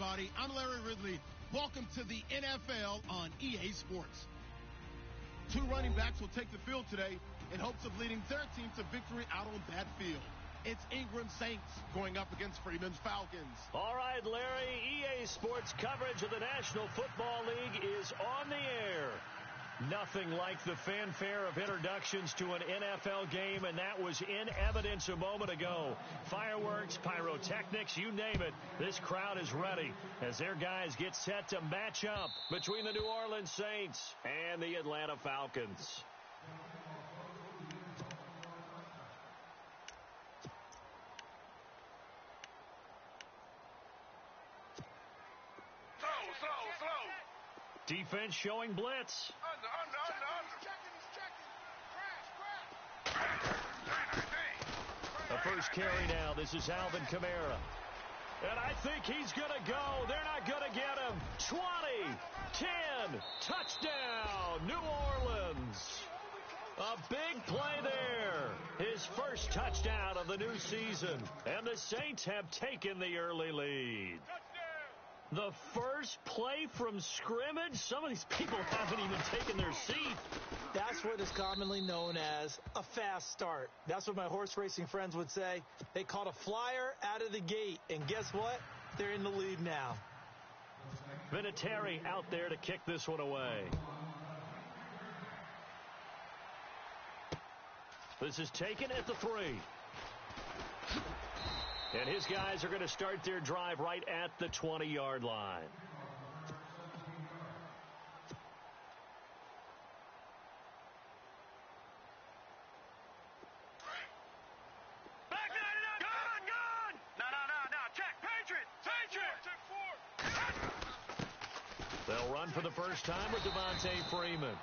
everybody. I'm Larry Ridley. Welcome to the NFL on EA Sports. Two running backs will take the field today in hopes of leading their team to victory out on that field. It's Ingram Saints going up against Freeman's Falcons. All right, Larry, EA Sports coverage of the National Football League is on the air. Nothing like the fanfare of introductions to an NFL game, and that was in evidence a moment ago. Fireworks, pyrotechnics, you name it. This crowd is ready as their guys get set to match up between the New Orleans Saints and the Atlanta Falcons. Slow. Defense showing blitz. Under. He's checking. Crash. The first carry now. This is Alvin Kamara. And I think he's going to go. They're not going to get him. 20, 10, touchdown, New Orleans. A big play there. His first touchdown of the new season. And the Saints have taken the early lead. The first play from scrimmage? Some of these people haven't even taken their seat. That's what is commonly known as a fast start. That's what my horse racing friends would say. They caught a flyer out of the gate, and guess what? They're in the lead now. Vinatieri out there to kick this one away. This is taken at the 3. And his guys are going to start their drive right at the 20-yard line. Back gun! No. Check, Patriot! They'll run for the first time with Devontae Freeman.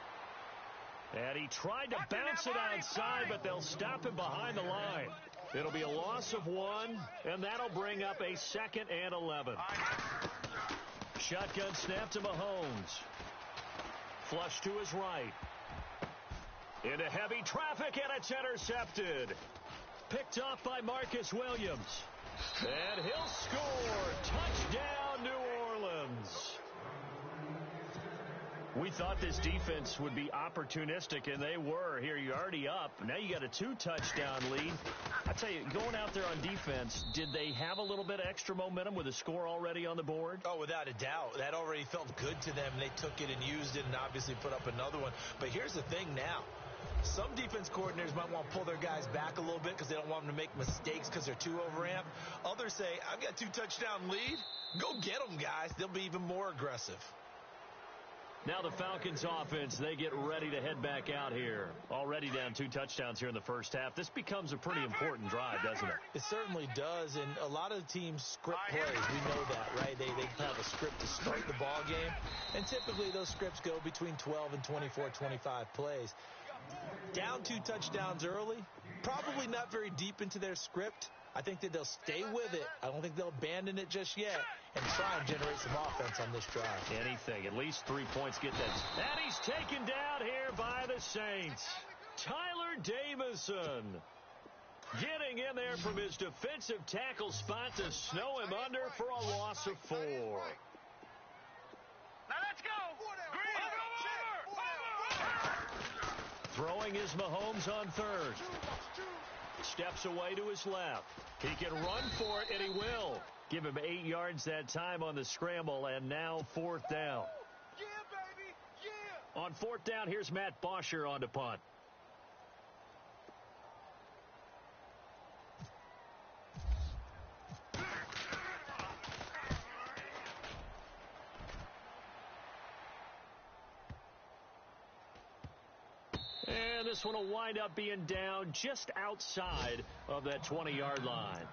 And he tried to bounce it outside, but they'll stop him behind the line. It'll be a loss of 1, and that'll bring up a 2nd and 11. Shotgun snap to Mahomes. Flush to his right. Into heavy traffic, and it's intercepted. Picked off by Marcus Williams. And he'll score. Touchdown, New Orleans. We thought this defense would be opportunistic, and they were. Here, you're already up. Now you got a 2-touchdown lead. I tell you, going out there on defense, did they have a little bit of extra momentum with a score already on the board? Oh, without a doubt. That already felt good to them. They took it and used it and obviously put up another one. But here's the thing now. Some defense coordinators might want to pull their guys back a little bit because they don't want them to make mistakes because they're too overamped. Others say, I've got a 2-touchdown lead. Go get them, guys. They'll be even more aggressive. Now the Falcons offense, they get ready to head back out here. Already down 2 touchdowns here in the first half. This becomes a pretty important drive, doesn't it? It certainly does, and a lot of the teams script plays. We know that, right? They have a script to start the ball game, and typically those scripts go between 12 and 24, 25 plays. Down 2 touchdowns early, probably not very deep into their script. I think that they'll stay with it. I don't think they'll abandon it just yet and try and generate some offense on this drive. Anything. At least 3 points get that. And he's taken down here by the Saints. Tyler Davison getting in there from his defensive tackle spot to snow him under for a loss of 4. Now let's go! Green! Throwing is Mahomes on 3rd. Steps away to his left. He can run for it, and he will. Give him 8 yards that time on the scramble, and now 4th down. Yeah, baby! Yeah! On 4th down, here's Matt Bosher on to punt. And this one will wind up being down just outside of that 20-yard line.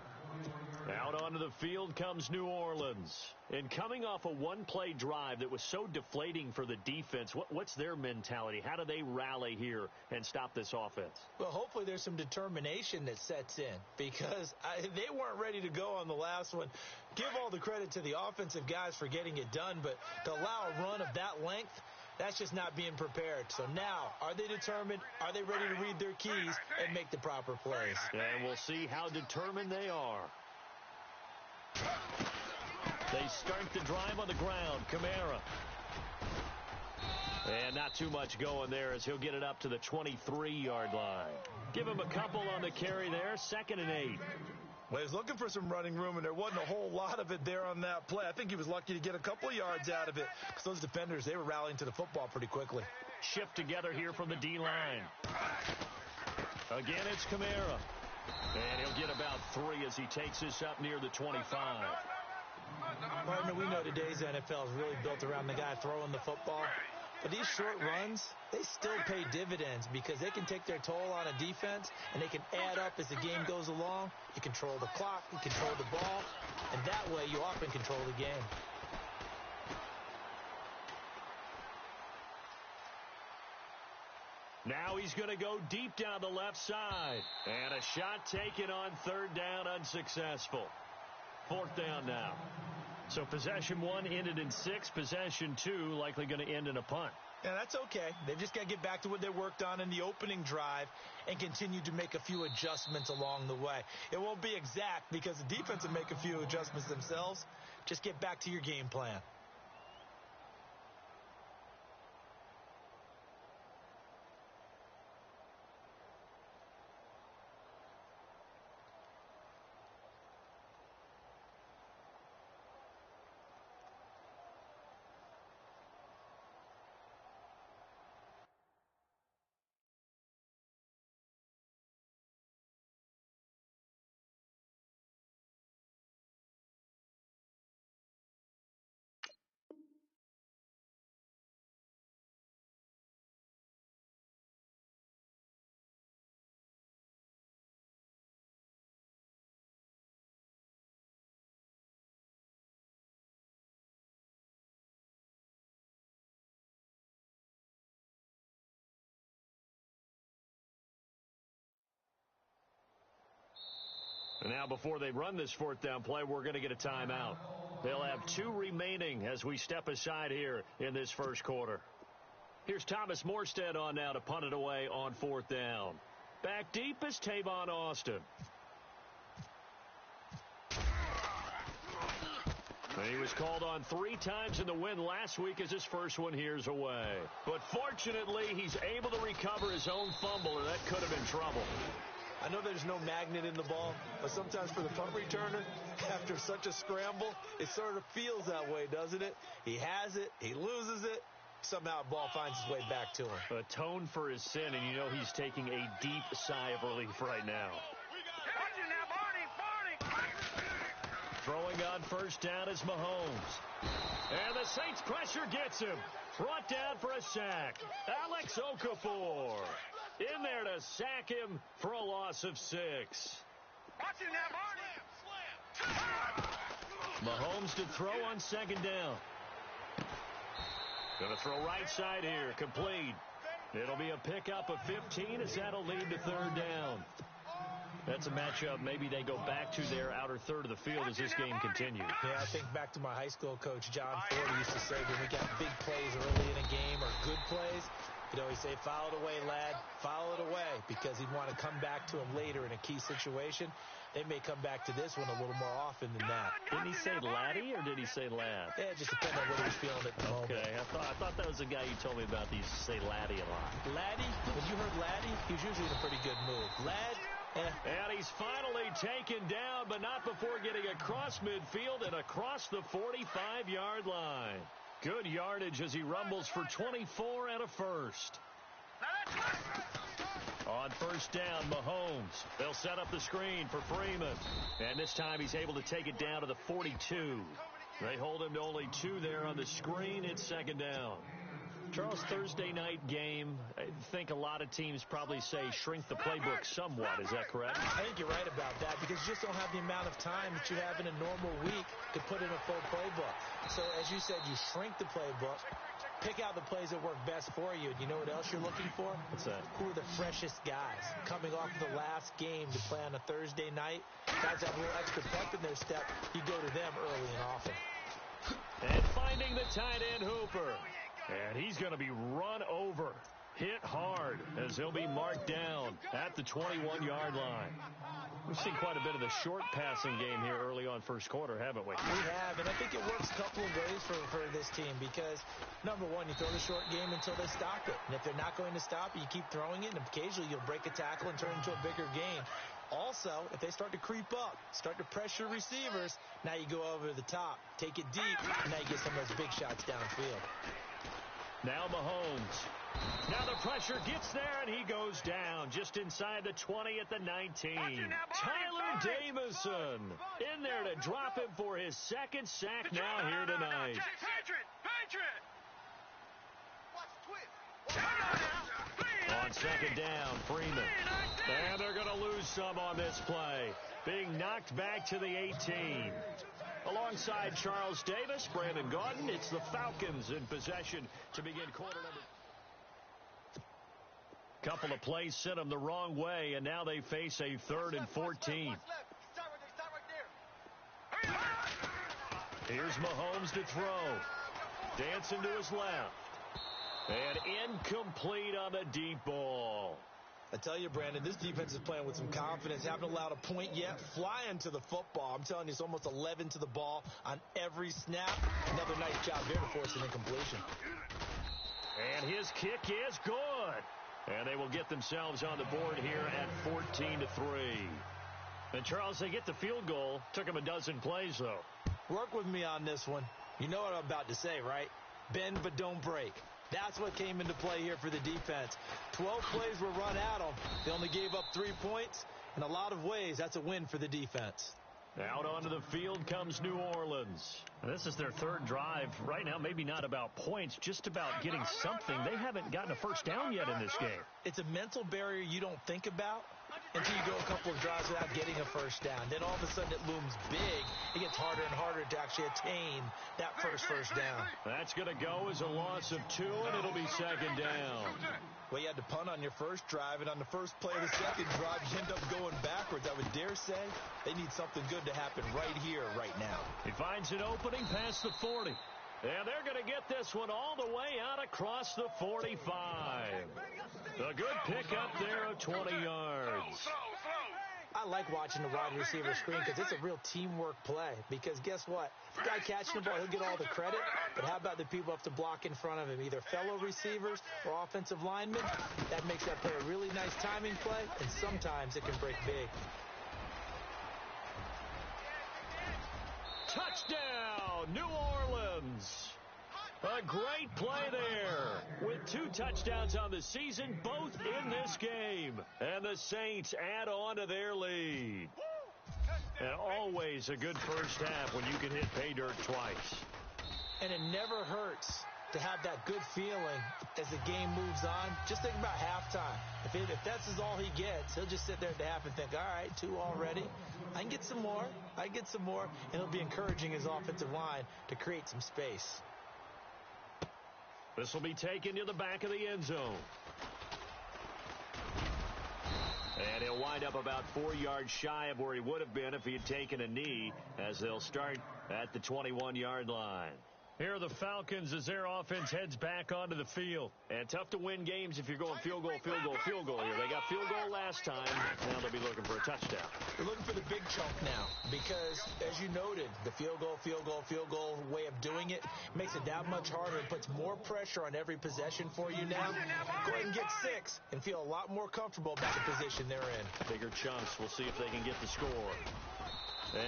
Out onto the field comes New Orleans. And coming off a one-play drive that was so deflating for the defense, what's their mentality? How do they rally here and stop this offense? Well, hopefully there's some determination that sets in because they weren't ready to go on the last one. Give all the credit to the offensive guys for getting it done, but to allow a run of that length, that's just not being prepared. So now, are they determined? Are they ready to read their keys and make the proper plays? And we'll see how determined they are. They start the drive on the ground. Kamara. And not too much going there as he'll get it up to the 23-yard line. Give him a couple on the carry there. 2nd and 8. Well, he was looking for some running room, and there wasn't a whole lot of it there on that play. I think he was lucky to get a couple of yards out of it because those defenders, they were rallying to the football pretty quickly. Shift together here from the D-line. Again, it's Kamara. And he'll get about 3 as he takes this up near the 25. Partner, we know today's NFL is really built around the guy throwing the football. But these short runs, they still pay dividends because they can take their toll on a defense, and they can add up as the game goes along. You control the clock, you control the ball, and that way you often control the game. Now he's going to go deep down the left side. And a shot taken on 3rd down, unsuccessful. 4th down now. So possession 1 ended in 6. Possession 2 likely going to end in a punt. Yeah, that's okay. They've just got to get back to what they worked on in the opening drive and continue to make a few adjustments along the way. It won't be exact because the defense will make a few adjustments themselves. Just get back to your game plan. And now before they run this 4th down play, we're going to get a timeout. They'll have 2 remaining as we step aside here in this first quarter. Here's Thomas Morstead on now to punt it away on 4th down. Back deep is Tavon Austin. And he was called on 3 times in the win last week as his first one here's away. But fortunately, he's able to recover his own fumble, and that could have been trouble. I know there's no magnet in the ball, but sometimes for the punt returner, after such a scramble, it sort of feels that way, doesn't it? He has it, he loses it, somehow the ball finds its way back to him. Atone for his sin, and you know he's taking a deep sigh of relief right now. Watch it now, Barney! Throwing on 1st down is Mahomes. And the Saints pressure gets him. Brought down for a sack. Alex Okafor in there to sack him for a loss of 6. Watch it now, Barney! Mahomes to throw on 2nd down. Going to throw right side here. Complete. It'll be a pickup of 15 as that'll lead to 3rd down. That's a matchup maybe they go back to their outer third of the field as this game continues. Yeah, I think back to my high school coach, John Ford, who used to say when we got big plays early in a game or good plays, he'd always say, foul it away, lad, foul it away, because he'd want to come back to him later in a key situation. They may come back to this one a little more often than that. Didn't he say laddie or did he say lad? Yeah, it just depends on what he was feeling at the moment. Okay, I thought that was the guy you told me about that used to say laddie a lot. Laddie, when you heard laddie, he was usually in a pretty good mood. Lad, And he's finally taken down, but not before getting across midfield and across the 45-yard line. Good yardage as he rumbles for 24 and a first. On 1st down, Mahomes. They'll set up the screen for Freeman. And this time he's able to take it down to the 42. They hold him to only 2 there on the screen. It's 2nd down. Charles, Thursday night game, I think a lot of teams probably say shrink the playbook somewhat. Is that correct? I think you're right about that because you just don't have the amount of time that you have in a normal week to put in a full playbook. So, as you said, you shrink the playbook, pick out the plays that work best for you. And you know what else you're looking for? What's that? Who are the freshest guys coming off the last game to play on a Thursday night? Guys have a little extra pep in their step. You go to them early and often. And finding the tight end Hooper. And he's going to be run over, hit hard, as he'll be marked down at the 21-yard line. We've seen quite a bit of the short passing game here early on first quarter, haven't we? We have, and I think it works a couple of ways for this team because, number one, you throw the short game until they stop it. And if they're not going to stop it, you keep throwing it, and occasionally you'll break a tackle and turn it into a bigger game. Also, if they start to creep up, start to pressure receivers, now you go over the top, take it deep, and now you get some of those big shots downfield. Now Mahomes. Now the pressure gets there, and he goes down just inside the 20 at the 19. Tyler Davison in there to drop him for his second sack now here tonight. On second down, Freeman. And they're going to lose some on this play. Being knocked back to the 18. Alongside Charles Davis, Brandon Gaudin, it's the Falcons in possession to begin quarter number. Couple of plays sent them the wrong way, and now they face a 3rd and 14. Here's Mahomes to throw. Dancing to his left. And incomplete on the deep ball. I tell you, Brandon, this defense is playing with some confidence. Haven't allowed a point yet. Flying to the football. I'm telling you, it's almost 11 to the ball on every snap. Another nice job there to force an incompletion. And his kick is good. And they will get themselves on the board here at 14-3. And, Charles, they get the field goal. Took them a dozen plays, though. Work with me on this one. You know what I'm about to say, right? Bend but don't break. That's what came into play here for the defense. 12 plays were run at them. They only gave up 3 points. In a lot of ways, that's a win for the defense. Out onto the field comes New Orleans. This is their 3rd drive. Right now, maybe not about points, just about getting something. They haven't gotten a first down yet in this game. It's a mental barrier you don't think about until you go a couple of drives without getting a first down. Then all of a sudden it looms big. It gets harder and harder to actually attain that first down. That's going to go as a loss of 2, and it'll be second down. Well, you had to punt on your first drive, and on the first play of the second drive, you end up going backwards. I would dare say they need something good to happen right here, right now. He finds an opening past the 40. And they're going to get this one all the way out across the 45. A good pickup there of 20 yards. I like watching the wide receiver screen because it's a real teamwork play. Because guess what? The guy catching the ball, he'll get all the credit. But how about the people have to block in front of him, either fellow receivers or offensive linemen? That makes that play a really nice timing play, and sometimes it can break big. Touchdown, New Orleans. A great play there with 2 touchdowns on the season, both in this game. And the Saints add on to their lead. And always a good first half when you can hit pay dirt twice. And it never hurts to have that good feeling as the game moves on. Just think about halftime. If that's all he gets, he'll just sit there at the half and think, all right, 2 already. I can get some more. And he'll be encouraging his offensive line to create some space. This will be taken to the back of the end zone. And he'll wind up about 4 yards shy of where he would have been if he had taken a knee, as they'll start at the 21-yard line. Here are the Falcons as their offense heads back onto the field. And tough to win games if you're going field goal here. They got field goal last time. Now they'll be looking for a touchdown. They're looking for the big chunk now because, as you noted, the field goal way of doing it makes it that much harder. It puts more pressure on every possession for you now. Go ahead and get 6 and feel a lot more comfortable about the position they're in. Bigger chunks. We'll see if they can get the score.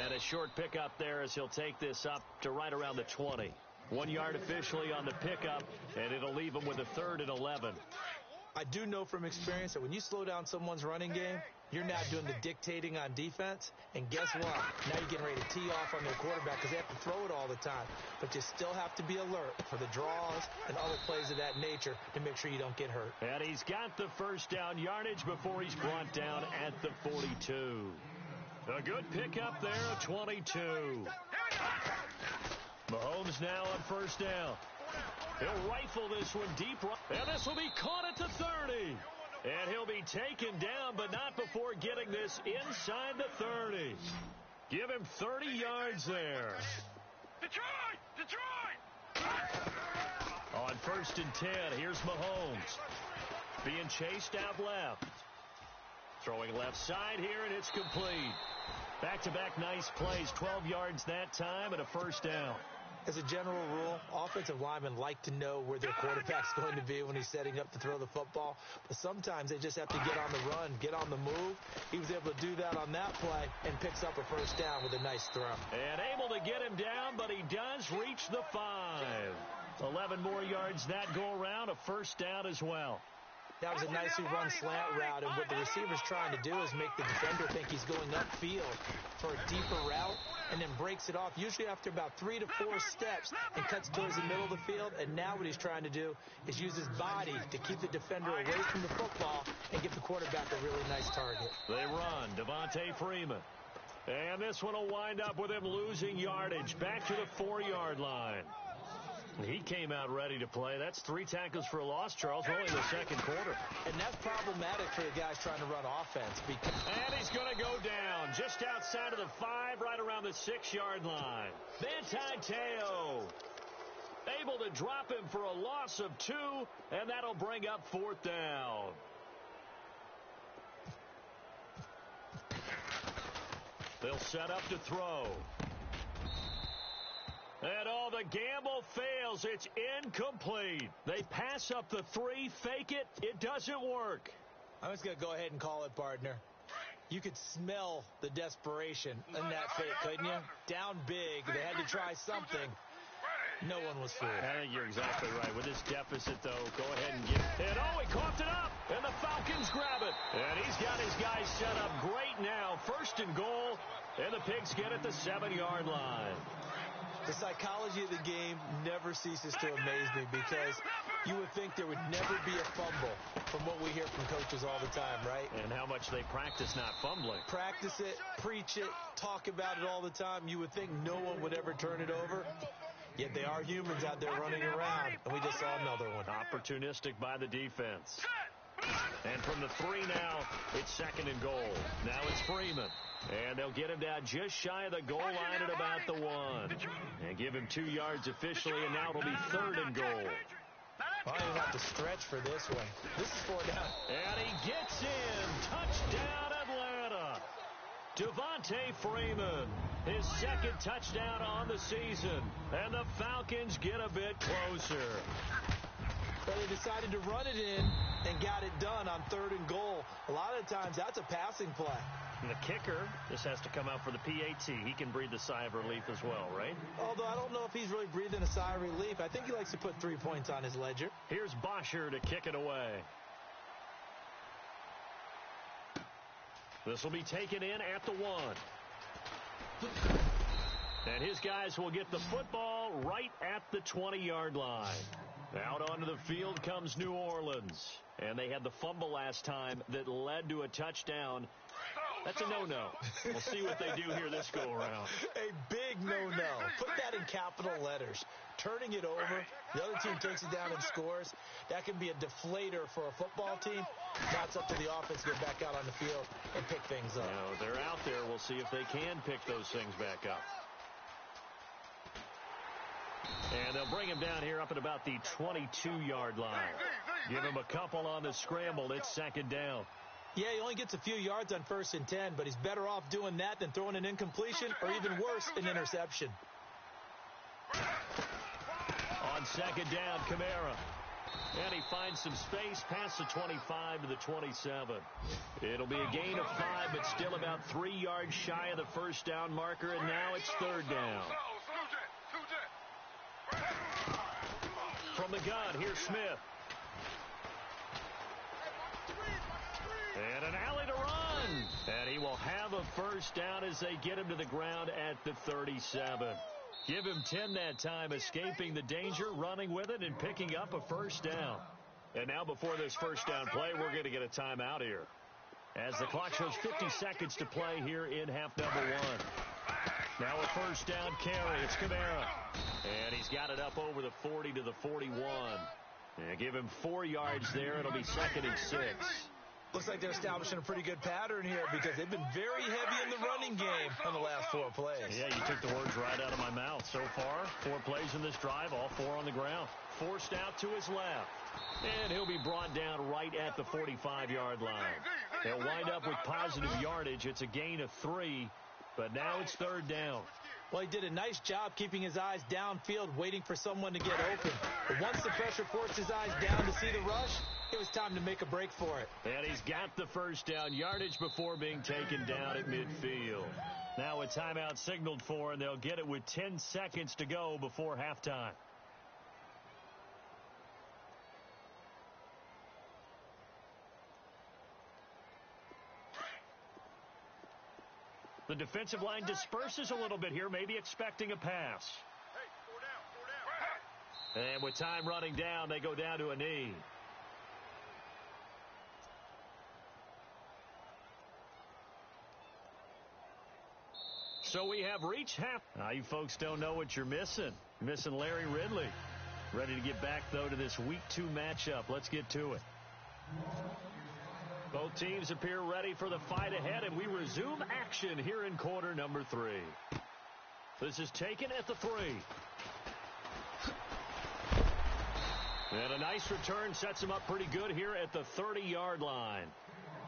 And a short pickup there as he'll take this up to right around the 20. 1 yard officially on the pickup, and it'll leave them with a 3rd and 11. I do know from experience that when you slow down someone's running game, you're now doing the dictating on defense. And guess what? Now you're getting ready to tee off on their quarterback because they have to throw it all the time. But you still have to be alert for the draws and other plays of that nature to make sure you don't get hurt. And he's got the first down yardage before he's brought down at the 42. A good pickup there at 22. Mahomes now on first down. He'll rifle this one deep. And this will be caught at the 30. And he'll be taken down, but not before getting this inside the 30. Give him 30 yards there. Detroit! On 1st and 10, here's Mahomes. Being chased out left. Throwing left side here, and it's complete. Back-to-back nice plays, 12 yards that time, and a first down. As a general rule, offensive linemen like to know where their quarterback's going to be when he's setting up to throw the football. But sometimes they just have to get on the run, get on the move. He was able to do that on that play and picks up a first down with a nice throw. And able to get him down, but he does reach the 5. 11 more yards that go around, a first down as well. That was a nicely run slant route, and what the receiver's trying to do is make the defender think he's going upfield for a deeper route, and then breaks it off, usually after about 3 to 4 steps, and cuts towards the middle of the field. And now what he's trying to do is use his body to keep the defender away from the football and give the quarterback a really nice target. They run, Devontae Freeman. And this one will wind up with him losing yardage back to the 4-yard line. He came out ready to play. That's 3 tackles for a loss, Charles, only in the second quarter. And that's problematic for the guys trying to run offense. And he's going to go down just outside of the 5, right around the 6-yard line. Manti Te'o able to drop him for a loss of 2, and that'll bring up 4th down. They'll set up to throw. And all the gamble fails. It's incomplete. They pass up the 3, fake it. It doesn't work. I'm just going to go ahead and call it, partner. You could smell the desperation in that fake, couldn't you? Down big. They had to try something. No one was fooled. I think you're exactly right. With this deficit, though, go ahead and get it. And, oh, he coughed it up. And the Falcons grab it. And he's got his guys set up great now. 1st and goal. And the Pigs get it the 7-yard line. The psychology of the game never ceases to amaze me, because you would think there would never be a fumble from what we hear from coaches all the time, right? And how much they practice not fumbling. Practice it, preach it, talk about it all the time. You would think no one would ever turn it over. Yet they are humans out there running around, and we just saw another one. Opportunistic by the defense. And from the 3 now, it's 2nd and goal. Now it's Freeman. And they'll get him down just shy of the goal line at about the 1. And give him 2 yards officially, and now it'll be 3rd and goal. I don't even have to stretch for this one. This is 4 down. And he gets in. Touchdown, Atlanta. Devontae Freeman, his 2nd touchdown on the season. And the Falcons get a bit closer. But they decided to run it in and got it done on 3rd and goal. A lot of times, that's a passing play. And the kicker, this has to come out for the PAT. He can breathe a sigh of relief as well, right? Although I don't know if he's really breathing a sigh of relief. I think he likes to put 3 points on his ledger. Here's Bosher to kick it away. This will be taken in at the 1. And his guys will get the football right at the 20-yard line. Out onto the field comes New Orleans. And they had the fumble last time that led to a touchdown. That's a no-no. We'll see what they do here this go-around. A big no-no. Put that in capital letters. Turning it over, the other team takes it down and scores. That can be a deflator for a football team. That's up to the offense to get back out on the field and pick things up. Now, they're out there. We'll see if they can pick those things back up. And they'll bring him down here up at about the 22-yard line. Give him a couple on the scramble. It's 2nd down. Yeah, he only gets a few yards on 1st and 10, but he's better off doing that than throwing an incompletion or even worse, an interception. On 2nd down, Kamara. And he finds some space past the 25 to the 27. It'll be a gain of 5, but still about 3 yards shy of the 1st down marker, and now it's 3rd down. From the gun, here's Smith. And an alley to run. And he will have a 1st down as they get him to the ground at the 37. Give him 10 that time, escaping the danger, running with it, and picking up a 1st down. And now before this 1st down play, we're going to get a timeout here, as the clock shows 50 seconds to play here in half number 1. Now a 1st down carry. It's Kamara. And he's got it up over the 40 to the 41. And give him 4 yards there. It'll be 2nd and 6. Looks like they're establishing a pretty good pattern here because they've been very heavy in the running game on the last 4 plays. Yeah, you took the words right out of my mouth. So far, 4 plays in this drive, all 4 on the ground. Forced out to his left. And he'll be brought down right at the 45-yard line. They'll wind up with positive yardage. It's a gain of 3, but now it's 3rd down. Well, he did a nice job keeping his eyes downfield, waiting for someone to get open. But once the pressure forced his eyes down to see the rush, it was time to make a break for it. And he's got the 1st down yardage before being taken down at midfield. Now a timeout signaled for, and they'll get it with 10 seconds to go before halftime. The defensive line disperses a little bit here, maybe expecting a pass. And with time running down, they go down to a knee. So we have reached half. Now, you folks don't know what you're missing. Missing Larry Ridley. Ready to get back, though, to this Week 2 matchup. Let's get to it. Both teams appear ready for the fight ahead, and we resume action here in quarter number 3. This is taken at the 3. And a nice return sets him up pretty good here at the 30-yard line.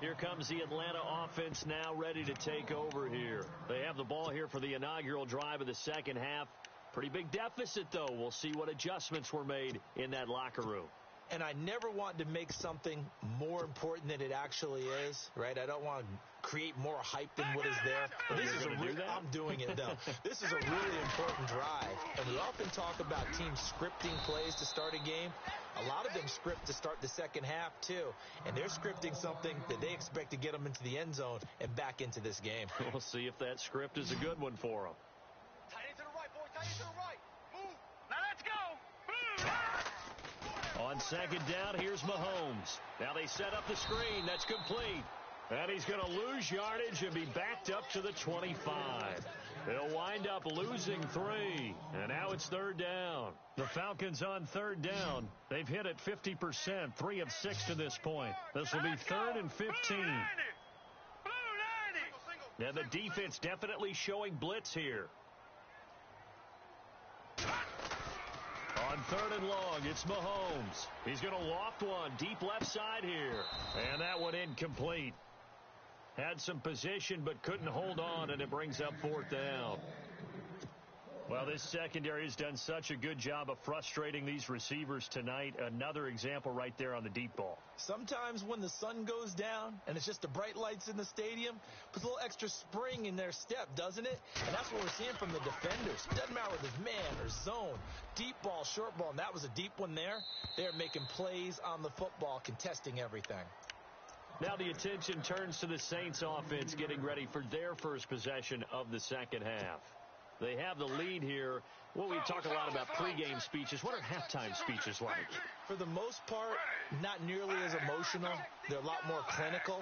Here comes the Atlanta offense now ready to take over here. They have the ball here for the inaugural drive of the second half. Pretty big deficit, though. We'll see what adjustments were made in that locker room. And I never want to make something more important than it actually is, right? I don't want to create more hype than what is there. But this is I'm doing it, though. This is a really important drive. And we often talk about teams scripting plays to start a game. A lot of them script to start the second half, too. And they're scripting something that they expect to get them into the end zone and back into this game. We'll see if that script is a good one for them. Tight end to the right, boys. Tight end to the right. Move. Now let's go. Move. On second down, here's Mahomes. Now they set up the screen. That's complete. And he's going to lose yardage and be backed up to the 25. They'll wind up losing 3. And now it's 3rd down. The Falcons on 3rd down. They've hit it 50%, 3 of 6 to this point. This will be 3rd and 15. Now the defense definitely showing blitz here. On 3rd and long, it's Mahomes. He's going to loft one deep left side here. And that one incomplete. Had some position but couldn't hold on, and it brings up 4th down. Well, this secondary has done such a good job of frustrating these receivers tonight. Another example right there on the deep ball. Sometimes when the sun goes down and it's just the bright lights in the stadium, puts a little extra spring in their step, doesn't it? And that's what we're seeing from the defenders. Doesn't matter whether it's man or zone, deep ball, short ball, and that was a deep one there. They're making plays on the football, contesting everything. Now the attention turns to the Saints offense getting ready for their first possession of the second half. They have the lead here. Well, we talk a lot about pregame speeches. What are halftime speeches like? For the most part, not nearly as emotional. They're a lot more clinical.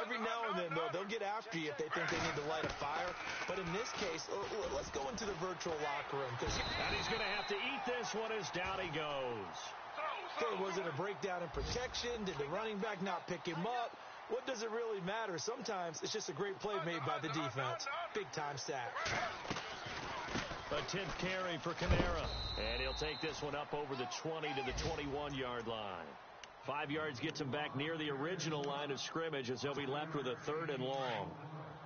Every now and then, though, they'll get after you if they think they need to light a fire. But in this case, let's go into the virtual locker room. And he's going to have to eat this one as down he goes. Okay, was it a breakdown in protection? Did the running back not pick him up? What does it really matter? Sometimes it's just a great play made by the defense. Big-time sack. A 10th carry for Kamara. And he'll take this one up over the 20 to the 21-yard line. 5 yards gets him back near the original line of scrimmage as they'll be left with a 3rd and long.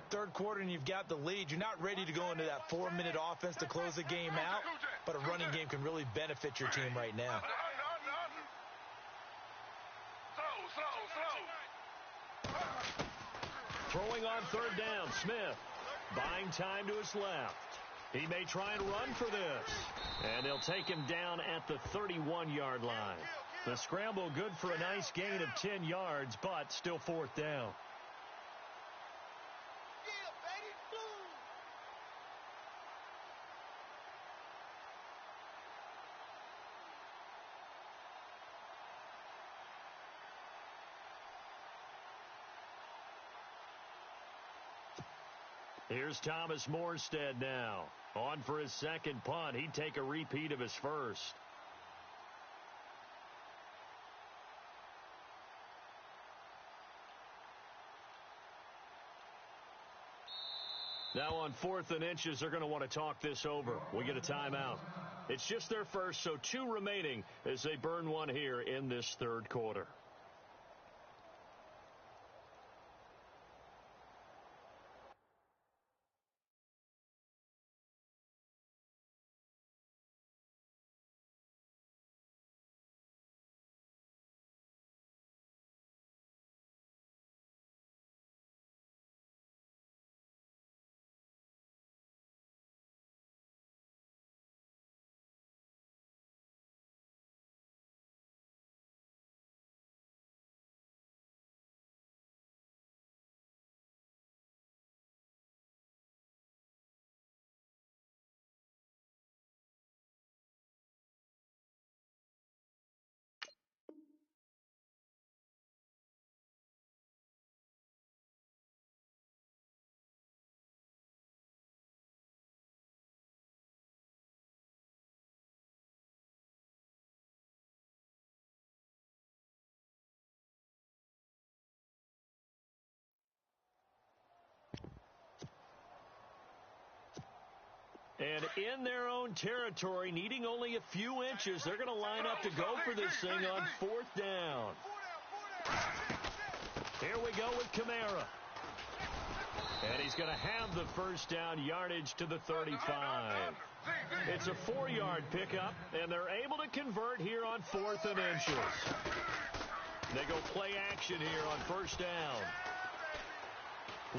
Third quarter and you've got the lead. You're not ready to go into that 4-minute offense to close the game out, but a running game can really benefit your team right now. Throwing on 3rd down, Smith. Buying time to his left. He may try and run for this. And they'll take him down at the 31-yard line. The scramble good for a nice gain of 10 yards, but still 4th down. Here's Thomas Morstead now. On for his second punt. He'd take a repeat of his first. Now on 4th and inches, they're going to want to talk this over. We get a timeout. It's just their first, so 2 remaining as they burn one here in this 3rd quarter. And in their own territory, needing only a few inches, they're going to line up to go for this thing on 4th down. Here we go with Kamara. And he's going to have the first down yardage to the 35. It's a 4-yard pickup, and they're able to convert here on 4th and inches. They go play action here on 1st down.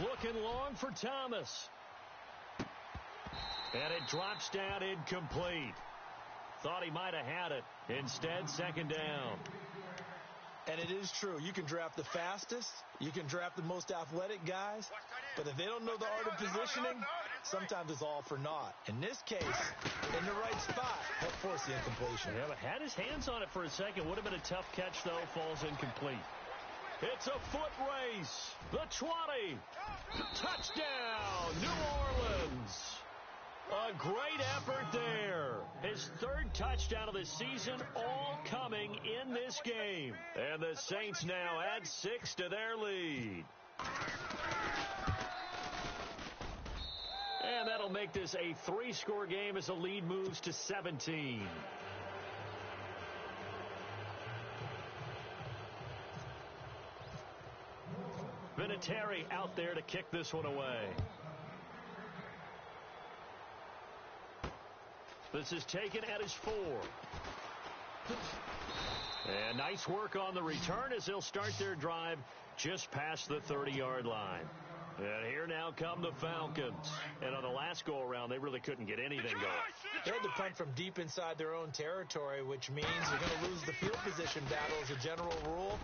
Looking long for Thomas. And it drops down incomplete. Thought he might have had it. Instead, 2nd down. And it is true. You can draft the fastest. You can draft the most athletic guys. But if they don't know the art of positioning, sometimes it's all for naught. In this case, in the right spot, help force the incompletion. Yeah, but had his hands on it for a second. Would have been a tough catch, though. Falls incomplete. It's a foot race. The 20. Touchdown, New Orleans. A great effort there. His 3rd touchdown of the season, all coming in this game. And the Saints now add 6 to their lead. And that'll make this a 3-score game as the lead moves to 17. Vinatieri out there to kick this one away. This is taken at his 4. And nice work on the return as they'll start their drive just past the 30-yard line. And here now come the Falcons. And on the last go-around, they really couldn't get anything going. They had to punt from deep inside their own territory, which means they're going to lose the field position battle as a general rule.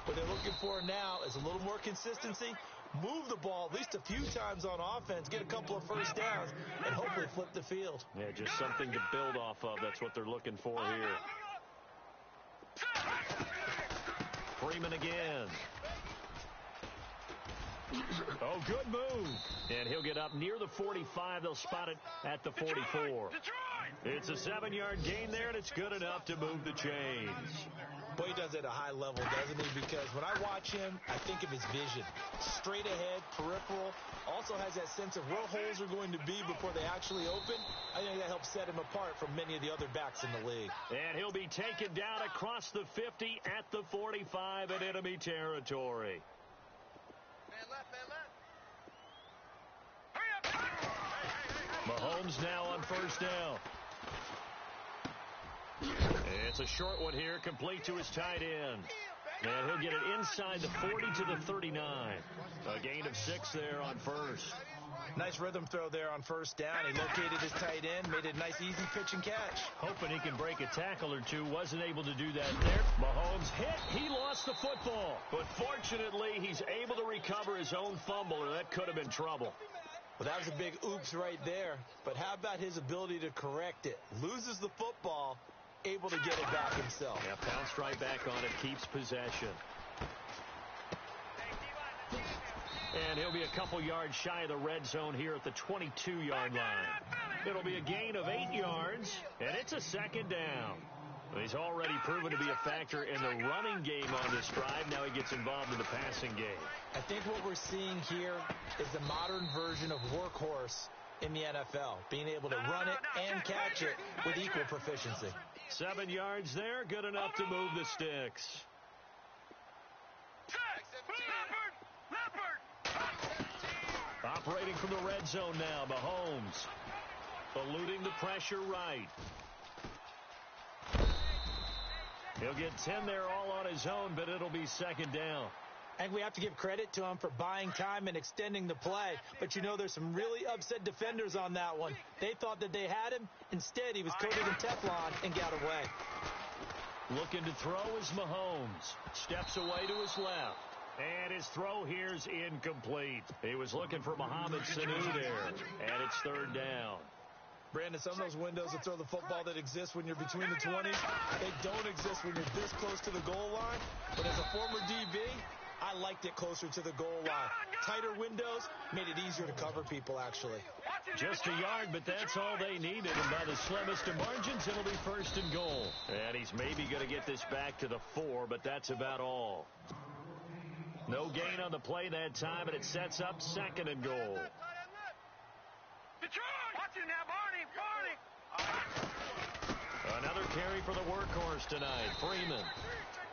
What they're looking for now is a little more consistency, move the ball at least a few times on offense, get a couple of first downs, and hopefully flip the field. Yeah, just something to build off of. That's what they're looking for here. Freeman again. Oh, good move. And he'll get up near the 45. They'll spot it at the 44. It's a 7-yard gain there, and it's good enough to move the chains. Boy, he does it at a high level, doesn't he? Because when I watch him, I think of his vision. Straight ahead, peripheral. Also has that sense of where holes are going to be before they actually open. I think that helps set him apart from many of the other backs in the league. And he'll be taken down across the 50 at the 45 in enemy territory. Man left, man left. Mahomes now on 1st down. It's a short one here, complete to his tight end. And he'll get it inside the 40 to the 39. A gain of 6 there on 1st. Nice rhythm throw there on 1st down. He located his tight end, made it a nice, easy pitch and catch. Hoping he can break a tackle or two. Wasn't able to do that there. Mahomes hit. He lost the football. But fortunately, he's able to recover his own fumble, or that could have been trouble. Well, that was a big oops right there. But how about his ability to correct it? Loses the football, able to get it back himself. Yeah, bounced right back on it, keeps possession. And he'll be a couple yards shy of the red zone here at the 22-yard line. It'll be a gain of 8 yards, and it's a 2nd down. He's already proven to be a factor in the running game on this drive. Now he gets involved in the passing game. I think what we're seeing here is the modern version of workhorse in the NFL, being able to run it and catch it with equal proficiency. 7 yards there, good enough to move the sticks. Operating from the red zone now, Mahomes. Eluding the pressure right. He'll get 10 there all on his own, but it'll be second down. And we have to give credit to him for buying time and extending the play. But you know, there's some really upset defenders on that one. They thought that they had him. Instead, he was coated in Teflon and got away. Looking to throw is Mahomes. Steps away to his left. And his throw here's incomplete. He was looking for Mohamed Sanu there. And it's third down. Brandon, some of those windows to throw the football that exist when you're between the 20s, they don't exist when you're this close to the goal line. But as a former DB, I liked it closer to the goal line. Tighter windows made it easier to cover people, actually. Just a yard, but that's all they needed. And by the slimmest of margins, it'll be first and goal. And he's maybe going to get this back to the 4, but that's about all. No gain on the play that time, and it sets up second and goal. Watch it now, Barney. Another carry for the workhorse tonight, Freeman.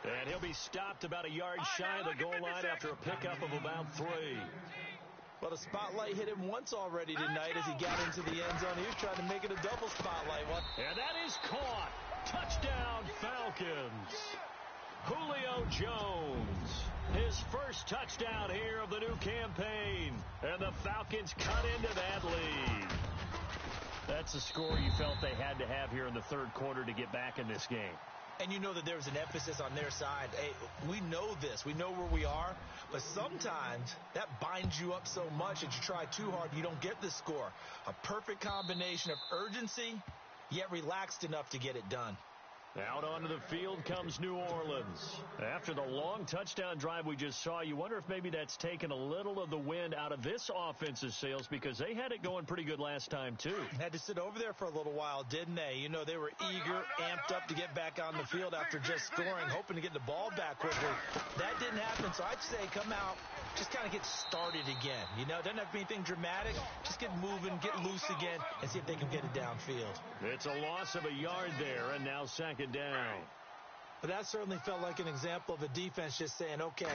And he'll be stopped about a yard shy of the goal line after a pickup of about 3. Well, the spotlight hit him once already tonight as he got into the end zone. He was trying to make it a double spotlight. And that is caught. Touchdown, Falcons. Julio Jones. His first touchdown here of the new campaign. And the Falcons cut into that lead. That's a score you felt they had to have here in the third quarter to get back in this game. And you know that there was an emphasis on their side. Hey, we know this. We know where we are. But sometimes that binds you up so much that you try too hard, you don't get the score. A perfect combination of urgency, yet relaxed enough to get it done. Out onto the field comes New Orleans. After the long touchdown drive we just saw, you wonder if maybe that's taken a little of the wind out of this offense's sails because they had it going pretty good last time, too. Had to sit over there for a little while, didn't they? You know, they were eager, amped up to get back on the field after just scoring, hoping to get the ball back quickly. That didn't happen, so I'd say come out, just kind of get started again. You know, it doesn't have to be anything dramatic. Just get moving, get loose again, and see if they can get it downfield. It's a loss of a yard there, and now second down. But that certainly felt like an example of a defense just saying, okay,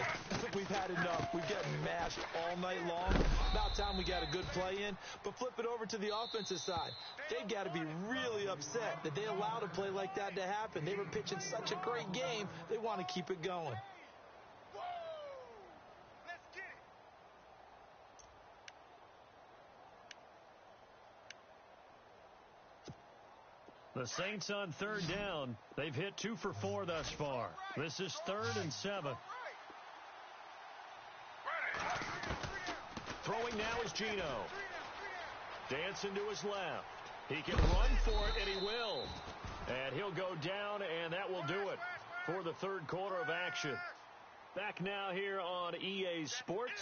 we've had enough. We've gotten mashed all night long. About time we got a good play in. But flip it over to the offensive side. They've got to be really upset that they allowed a play like that to happen. They were pitching such a great game, they want to keep it going. The Saints on third down. They've hit 2 for 4 thus far. This is 3rd and 7. Throwing now is Geno. Dancing to his left. He can run for it, and he will. And he'll go down, and that will do it for the third quarter of action. Back now here on EA Sports.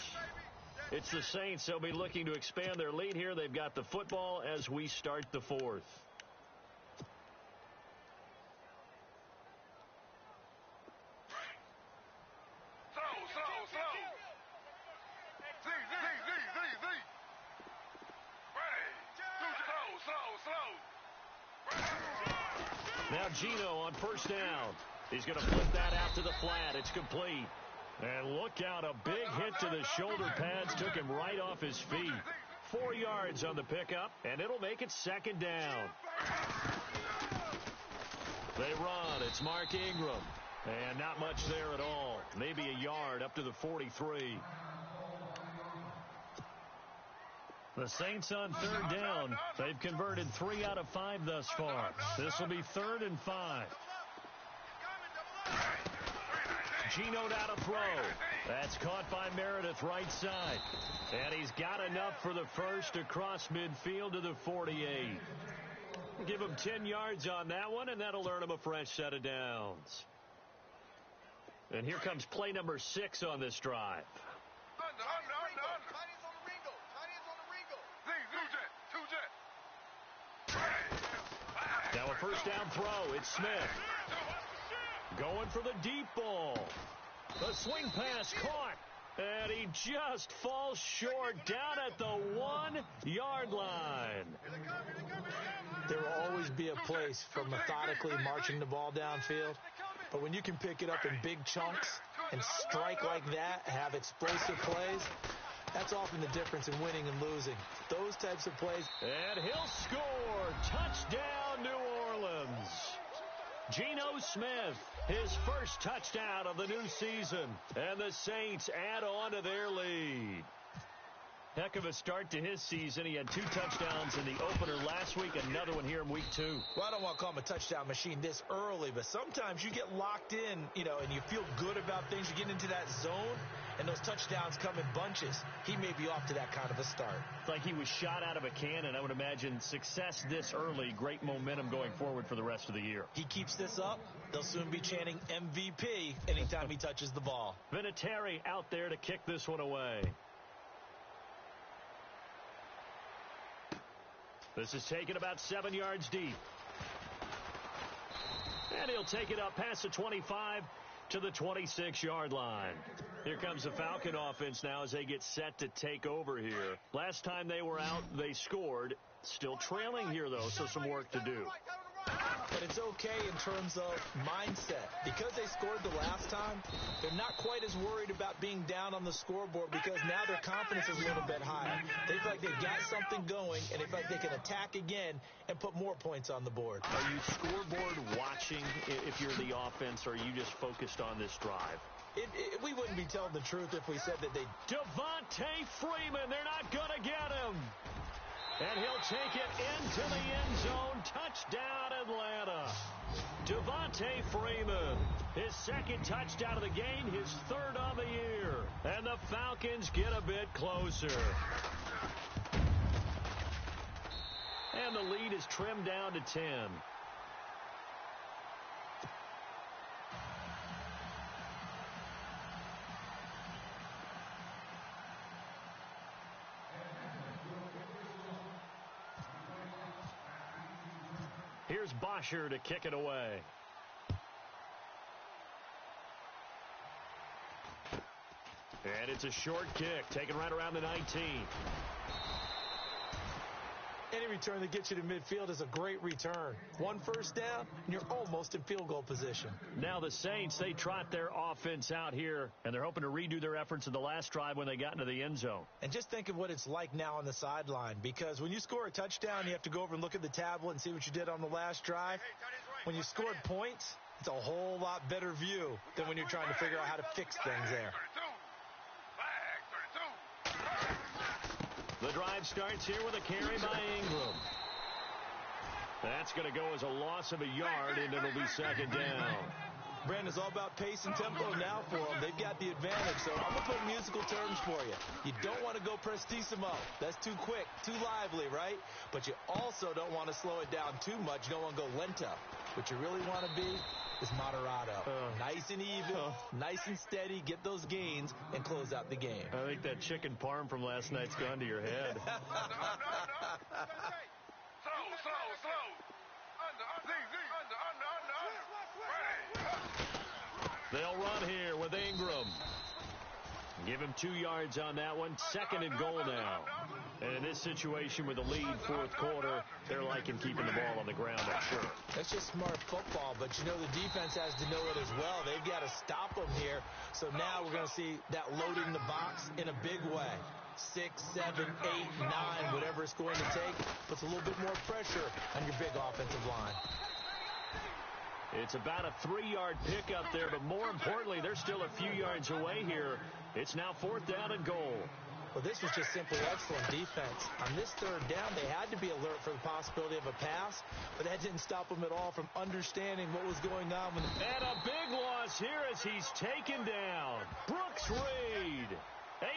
It's the Saints. They'll be looking to expand their lead here. They've got the football as we start the fourth. Now Geno on first down. He's going to flip that out to the flat. It's complete. And look out, a big hit to the shoulder pads took him right off his feet. 4 yards on the pickup, and it'll make it second down. They run. It's Mark Ingram. And not much there at all. Maybe a yard up to the 43. The Saints on third down. They've converted 3 out of 5 thus far. This will be 3rd and 5. Geno now to throw. That's caught by Meredith right side. And he's got enough for the first across midfield to the 48. Give him 10 yards on that one, and that'll earn him a fresh set of downs. And here comes play number 6 on this drive. Now a first down throw. It's Smith. Going for the deep ball. The swing pass caught. And he just falls short down at the 1-yard line. There will always be a place for methodically marching the ball downfield. But when you can pick it up in big chunks and strike like that, have explosive plays, that's often the difference in winning and losing. Those types of plays. And he'll score. Touchdown, New Orleans. Geno Smith, his first touchdown of the new season. And the Saints add on to their lead. Heck of a start to his season. He had 2 touchdowns in the opener last week, another one here in week 2. Well, I don't want to call him a touchdown machine this early, but sometimes you get locked in, and you feel good about things. You get into that zone, and those touchdowns come in bunches. He may be off to that kind of a start. It's like he was shot out of a cannon. I would imagine success this early, great momentum going forward for the rest of the year. He keeps this up, they'll soon be chanting MVP anytime he touches the ball. Vinatieri out there to kick this one away. This is taken about 7 yards deep. And he'll take it up past the 25 to the 26-yard line. Here comes the Falcon offense now as they get set to take over here. Last time they were out, they scored. Still trailing here, though, so some work to do. But it's okay in terms of mindset. Because they scored the last time, they're not quite as worried about being down on the scoreboard because now their confidence is a little bit higher. They feel like they've got something going, and they feel like they can attack again and put more points on the board. Are you scoreboard watching if you're the offense, or are you just focused on this drive? We wouldn't be telling the truth if we said that they... Devontae Freeman, they're not going to get him. And he'll take it into the end zone. Touchdown, Atlanta. Devontae Freeman, his second touchdown of the game, his third of the year. And the Falcons get a bit closer. And the lead is trimmed down to 10. Here's Bosher to kick it away. And it's a short kick, taken right around the 19. Any return that gets you to midfield is a great return. 1 first down, and you're almost in field goal position. Now the Saints, they trot their offense out here, and they're hoping to redo their efforts in the last drive when they got into the end zone. And just think of what it's like now on the sideline, because when you score a touchdown, you have to go over and look at the tablet and see what you did on the last drive. When you scored points, it's a whole lot better view than when you're trying to figure out how to fix things there. The drive starts here with a carry by Ingram. That's going to go as a loss of a yard, and it'll be second down. Brandon, it's all about pace and tempo now for them. They've got the advantage, so I'm going to put musical terms for you. You don't want to go prestissimo. That's too quick, too lively, right? But you also don't want to slow it down too much. You don't want to go lento. What you really want to be is moderato. Nice and even, nice and steady, get those gains, and close out the game. I think that chicken parm from last night's gone to your head. Slow. They'll run here with Ingram. Give him 2 yards on that one. Second and goal now. And in this situation with the lead, fourth quarter, they're liking keeping the ball on the ground, I'm sure. That's just smart football, but you know the defense has to know it as well. They've got to stop them here. So now we're going to see that loading the box in a big way. 6, 7, 8, 9, whatever it's going to take, puts a little bit more pressure on your big offensive line. It's about a 3-yard pickup there, but more importantly, they're still a few yards away here. It's now fourth down and goal. Well, this was just simply excellent defense. On this third down, they had to be alert for the possibility of a pass, but that didn't stop them at all from understanding what was going on. And a big loss here as he's taken down. Brooks Reed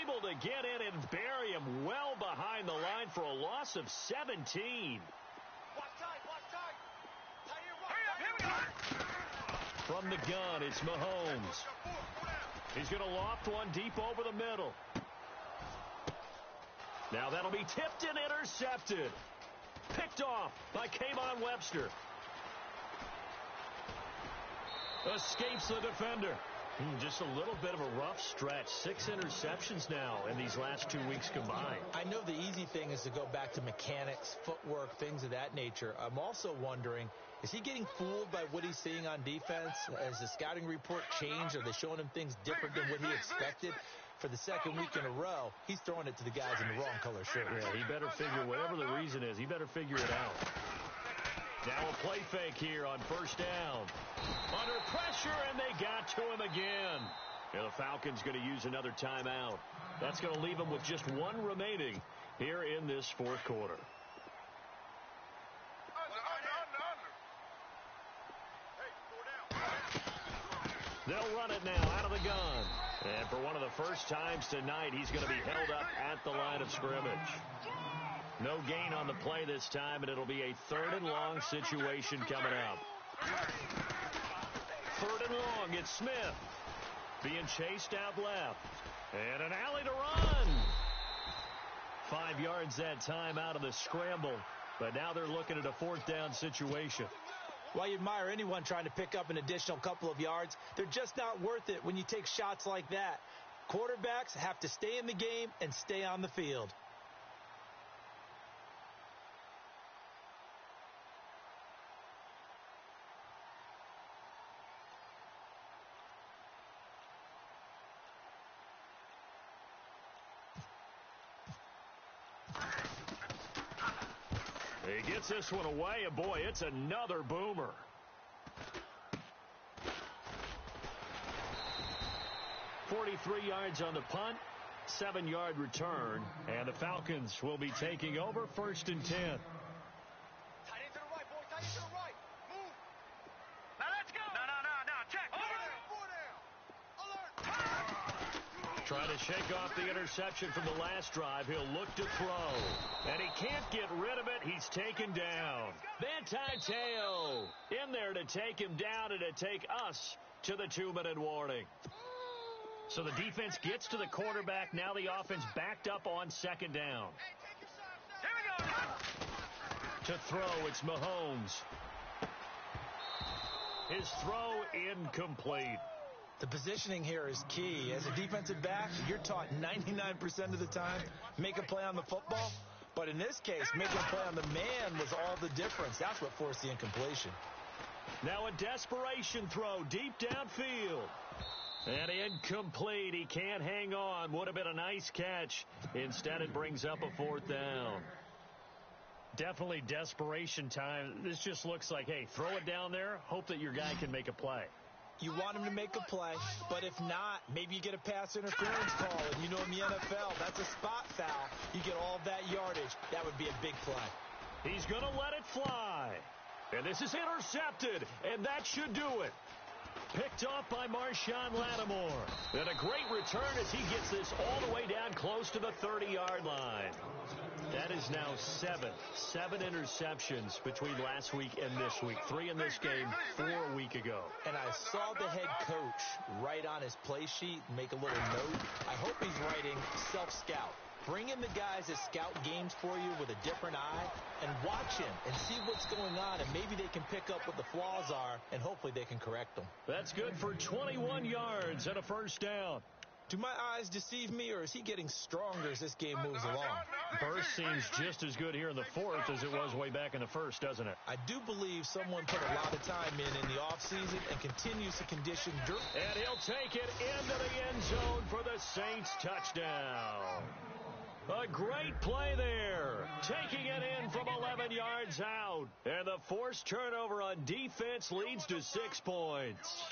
able to get in and bury him well behind the line for a loss of 17. From the gun, it's Mahomes. He's going to loft one deep over the middle. Now that'll be tipped and intercepted. Picked off by Kayvon Webster. Escapes the defender. Just a little bit of a rough stretch. 6 interceptions now in these last 2 weeks combined. I know the easy thing is to go back to mechanics, footwork, things of that nature. I'm also wondering, is he getting fooled by what he's seeing on defense? Has the scouting report changed? Are they showing him things different than what he expected? For the second week in a row, he's throwing it to the guys in the wrong color shirt. Yeah, he better figure, whatever the reason is, he better figure it out. Now a play fake here on first down. Under pressure, and they got to him again. And the Falcons going to use another timeout. That's going to leave them with just 1 remaining here in this fourth quarter. They'll run it now out of the gun. And for one of the first times tonight, he's going to be held up at the line of scrimmage. No gain on the play this time, and it'll be a 3rd and long situation coming up. 3rd and long, it's Smith. Being chased out left. And an alley to run. 5 yards that time out of the scramble. But now they're looking at a 4th down situation. While you admire anyone trying to pick up an additional couple of yards, they're just not worth it when you take shots like that. Quarterbacks have to stay in the game and stay on the field. He gets this one away, and boy, it's another boomer. .43 yards on the punt, 7-yard return, and the Falcons will be taking over 1st and 10. Tight end to the right, boy. Tight end to the right. Move. Now let's go. No. Check. Alert. Trying to shake off the interception from the last drive. He'll look to throw. And he can't get rid of it. He's taken down. Manti Te'o in there to take him down and to take us to the 2-minute warning. So the defense gets to the quarterback. Now the offense backed up on 2nd down. Here we go. To throw, it's Mahomes. His throw incomplete. The positioning here is key. As a defensive back, you're taught 99% of the time, make a play on the football. But in this case, making a play on the man was all the difference. That's what forced the incompletion. Now a desperation throw deep downfield. And incomplete. He can't hang on. Would have been a nice catch. Instead, it brings up a 4th down. Definitely desperation time. This just looks like, hey, throw it down there. Hope that your guy can make a play. You want him to make a play, but if not, maybe you get a pass interference call. And you know in the NFL, that's a spot foul. You get all of that yardage. That would be a big play. He's going to let it fly. And this is intercepted, and that should do it. Picked off by Marshawn Lattimore. And a great return as he gets this all the way down close to the 30-yard line. That is now 7 interceptions between last week and this week. 3 in this game, 4 a week ago. And I saw the head coach write on his play sheet and make a little note. I hope he's writing self-scout. Bring in the guys that scout games for you with a different eye and watch him and see what's going on, and maybe they can pick up what the flaws are, and hopefully they can correct them. That's good for 21 yards and a 1st down. Do my eyes deceive me, or is he getting stronger as this game moves along? Burst seems just as good here in the 4th as it was way back in the 1st, doesn't it? I do believe someone put a lot of time in the offseason and continues to condition dirt. And he'll take it into the end zone for the Saints touchdown. A great play there. Taking it in from 11 yards out. And the forced turnover on defense leads to 6 points.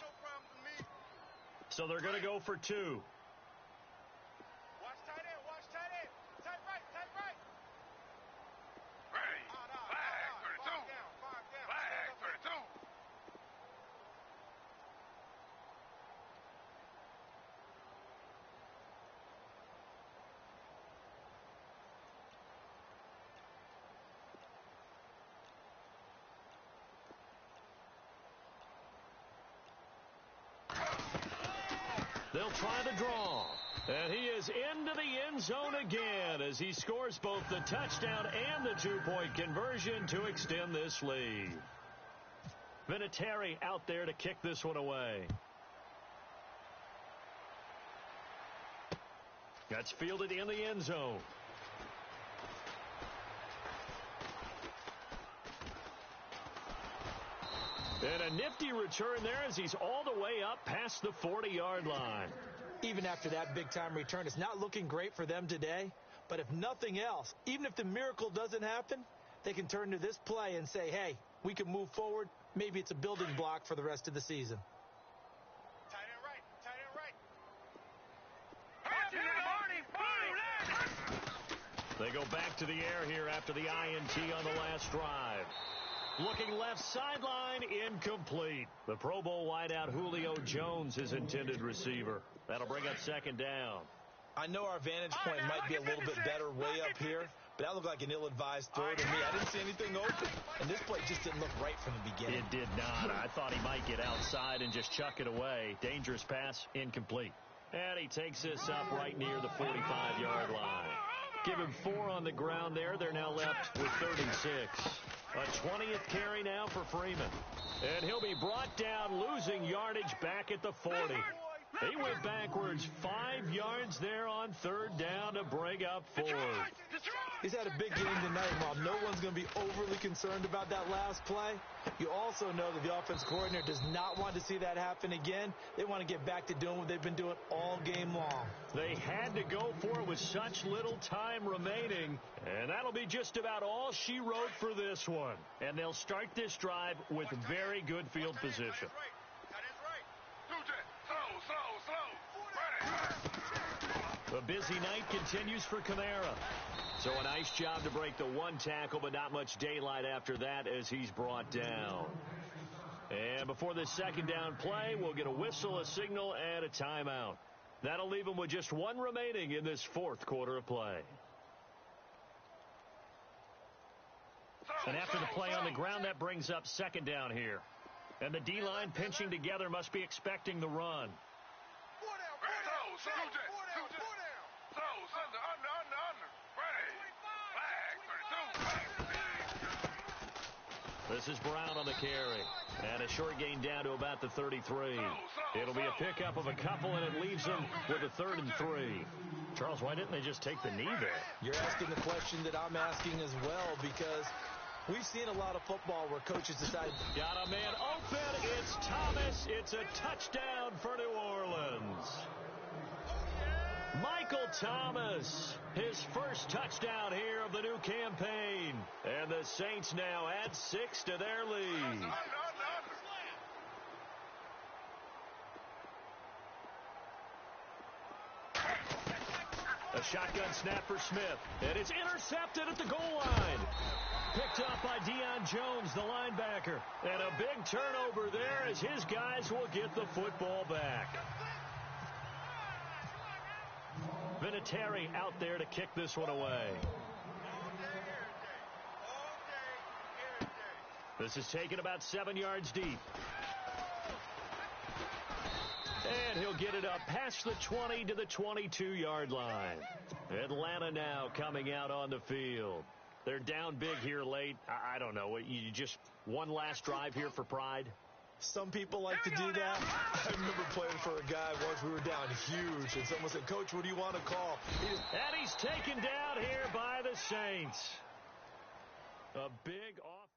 So they're going to go for 2. Watch tight end. Tight right. Flag 32. Flag 32. They'll try to draw. And he is into the end zone again as he scores both the touchdown and the 2-point conversion to extend this lead. Vinatieri out there to kick this one away. That's fielded in the end zone. And a nifty return there as he's all the way up past the 40-yard line. Even after that big-time return, it's not looking great for them today. But if nothing else, even if the miracle doesn't happen, they can turn to this play and say, hey, we can move forward. Maybe it's a building block for the rest of the season. Tight end right. Tight end right. They go back to the air here after the INT on the last drive. Looking left sideline, incomplete. The Pro Bowl wideout Julio Jones, his intended receiver. That'll bring up second down. I know our vantage point might be a little bit better way up here, but that looked like an ill-advised throw to me. I didn't see anything open, and this play just didn't look right from the beginning. It did not. I thought he might get outside and just chuck it away. Dangerous pass, incomplete. And he takes this up right near the 45-yard line. Give him 4 on the ground there. They're now left with 36. A 20th carry now for Freeman. And he'll be brought down, losing yardage back at the 40. He went backwards 5 yards there on third down to bring up 4. He's had a big game tonight, Mom. No one's going to be overly concerned about that last play. You also know that the offense coordinator does not want to see that happen again. They want to get back to doing what they've been doing all game long. They had to go for it with such little time remaining, and that'll be just about all she wrote for this one. And they'll start this drive with very good field position. The busy night continues for Kamara. So a nice job to break the one tackle, but not much daylight after that as he's brought down. And before this second down play, we'll get a whistle, a signal, and a timeout. That'll leave them with just one remaining in this fourth quarter of play. And after the play on the ground, that brings up second down here. And the D-line pinching together must be expecting the run. This is Brown on the carry. And a short gain down to about the 33. It'll be a pickup of a couple, and it leaves them with a 3rd and 3. Charles, why didn't they just take the knee there? You're asking the question that I'm asking as well, because we've seen a lot of football where coaches decide. Got a man open. It's Thomas. It's a touchdown for New Orleans. Michael Thomas, his first touchdown here of the new campaign. And the Saints now add 6 to their lead. A shotgun snap for Smith. And it's intercepted at the goal line. Picked up by Deion Jones, the linebacker. And a big turnover there as his guys will get the football back. Vinatieri out there to kick this one away. This is taken about 7 yards deep. And he'll get it up past the 20 to the 22-yard line. Atlanta now coming out on the field. They're down big here late. I don't know. You just one last drive here for pride? Some people like to do that. I remember playing for a guy once. We were down huge, and someone said, "Coach, what do you want to call?" And he's taken down here by the Saints. A big off.